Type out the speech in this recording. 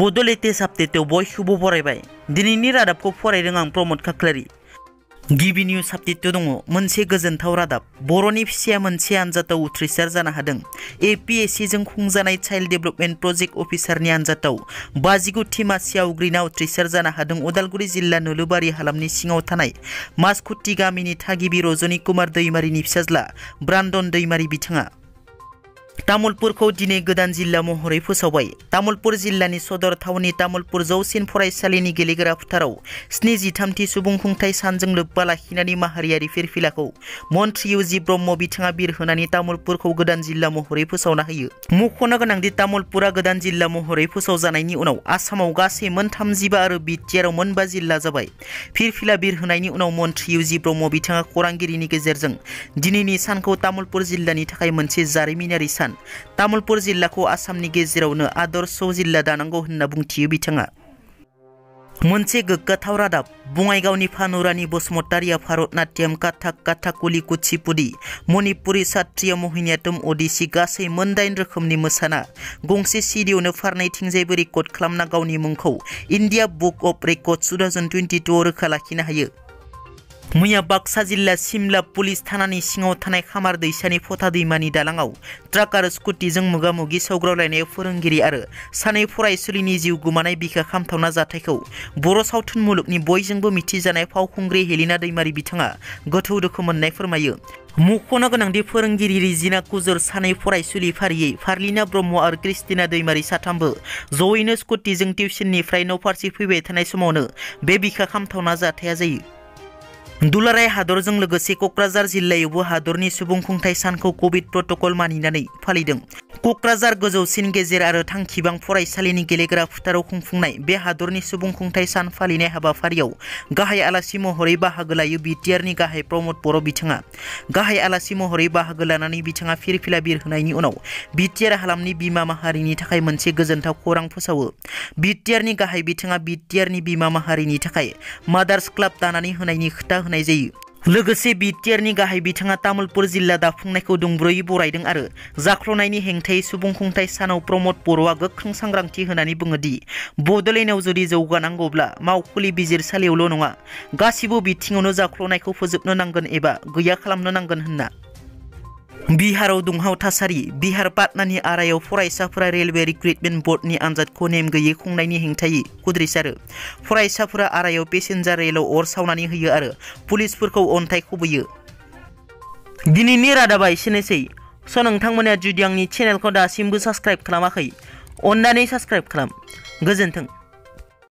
बड' लेटेस्ट आपडेटआव बयखौबो बरायबाय। दिनैनि रादाबखौ फरायदों आं प्रमद खाख्लारि। गिबि निउज आपडेटआव दङ मोनसे गोजोनथाव रादाब। बर'नि फिसाया मोनसे आनजादाव उथ्रिसार जानो हादों। APSC जों खुंजानाय चाइल्ड डेभेलपमेन्ट प्रजेक्ट अफिसारनि आनजादाव 59थि मासि आवग्रिना उथ्रिसार जानो हादों उदालगुरि जिल्ला नोलोबारि हालामनि सिङाव थानाय मासखुथि गामिनि थागिबि रजनी कुमार दैमारिनि फिसाज्ला ब्रान्दन दैमारि बिथाङा। तामुलपुरखौ दिनै गोदान जिल्ला महरै फोसावबाय। तामुलपुर जिल्लानि सदर थावनि तामुलपुर जौसिन फरायसालिनि गेलेग्रा फोथाराव 73थि सुबुंखुंथाइ सानजों लोब्बा लाखिनानै माहारियारि फिरफिलाखौ मन्थ्रि UG ब्रह्म बिथाङा बिरहोनानै तामुलपुरखौ गोदान जिल्ला महरै फोसावना होयो। मख'नो गोनांदि तामुलपुरा गोदान जिल्ला महरै फोसावजानायनि उनाव आसामाव गासै मोन 35 आरो बिटिआरआव मोन 5 जिल्ला जाबाय। फिरफिला बिरहोनायनि उनाव मन्थ्रि UG ब्रह्म बिथाङा खौरांगिरिनि गेजेरजों दिनैनि सानखौ तामुलपुर जिल्लानि थाखाय मोनसे जारिमिनारि सान। तामुलपुर जिल्लाखौ आसामनि गेजेरावनो आदर्श जिल्ला दानांगौ होनना बुंथियो बिथाङा। मोनसे गोग्गाथाव रादाब। बङाइगावनि फानुरानि बसुमतारिया भारतनाट्यम, काथक, काथाकुलि, कुचिपुडी, मणिपुरी, सात्रिया, मोहिनीअट्टम, ओडिसी गासै मोन 8 रोखोमनि मोसाना गंसे सिडियावनो फारनैथिंजायबो रेकर्ड खालामना गावनि मुंखौ इन्डिया बुक अफ रेकर्डस 2022 रोखा लाखिनो हायो। मैया बाक्सा जिल्ला सिमला पुलिस थानानि सिङाव थानाय खामार दैसानि फथा दैमानि दालांआव ट्राक आरो स्कुटिजों मोगा-मोगि सौग्रावलायनायाव फोरोंगिरि आरो सानै फरायसुलिनि जिउ गोमानाय बिखा खामथावना जाथायखौ बर' सावथुन मुलुगनि बयजोंबो मिथिजानाय फावखुंग्रि हेलिना दैमारि बिथाङा गोथौ दुखु मोननाय फोरमायो। मख'नो गोनांदि फोरोंगिरि रिजिना कुजर, सानै फरायसुलि फारियै फार्लिना ब्रह्म आरो क्रिस्टिना दैमारि साथामबो जयैनो स्कुटिजों टिउसननिफ्राय न'फारसे फैबाय थानाय समावनो बे बिखा खामथावना जाथाया जायो। दुलाराय हादरजों लोगोसे क'क्राझार जिल्लायावबो हादरनि सुबुंखुंथाइ सानखौ कभिड प्रट'कल मानिनानै फालिदों। क'क्राझार गोजौसिन गेजेर आरो थांखिबां फरायसालिनि गेलेग्रा फोथाराव खुंफुंनाय बे हादरनि सुबुंखुंथाइ सान फालिनाय हाबाफारियाव गाहाय आलासि महरै बाहागो लायो बिटिआरनि गाहाय प्रमद बर' बिथाङा। गाहाय आलासि महरै बाहागो लानानै बिथाङा फिरफिला बिरहोनायनि उनाव बिटिआर हालामनि बिमा माहारिनि थाखाय मोनसे गोजोनथाव खौरां फोसावो। बिटिआरनि गाहाय बिथाङा बिटिआरनि बिमा माहारिनि थाखाय मादार्स क्लाब दानानै होनायनि खोथा होनाय जायो। लोगोसे बिटिआरनि गाहाय बिथाङा तामुलपुर जिल्ला दाफुंनायखौ दुंब्रुयै बरायदों आरो जाख्ल'नायनि हेंथायै सुबुंखुंथाइ सानाव प्रमद बर'आ गोख्रों सांग्रांथि होनानै बुङो दि बड'लेण्डआव जुदि जौगानांगौब्ला मावखुलि बिजिरसालियावल' नङा गासिबो बिथिङावनो जाख्ल'नायखौ फोजोबनो नांगोन एबा गैया खालामनो नांगोन होनना। बिहाराव दुंहाव थासारि। बिहार पाटनानि आरायाव फरायसाफोरा रेलवे रिक्रुटमेन्ट बर्डनि आनजादखौ नेम गैयै खुंनायनि हेंथायै खुद्रिसारो। फरायसाफोरा आरायाव पेसेन्जार रेलाव अर सावनानै होयो आरो पुलिसफोरखौ अन्थाइ खुबैयो। दिनैनि रादाबा एसेनोसै। नोंथांमोना जुदि आंनि चेनेलखौ दासिमबो साबस्क्राइब खालामाखै अन्नानै साबस्क्राइब खालाम। गोजोन्थों।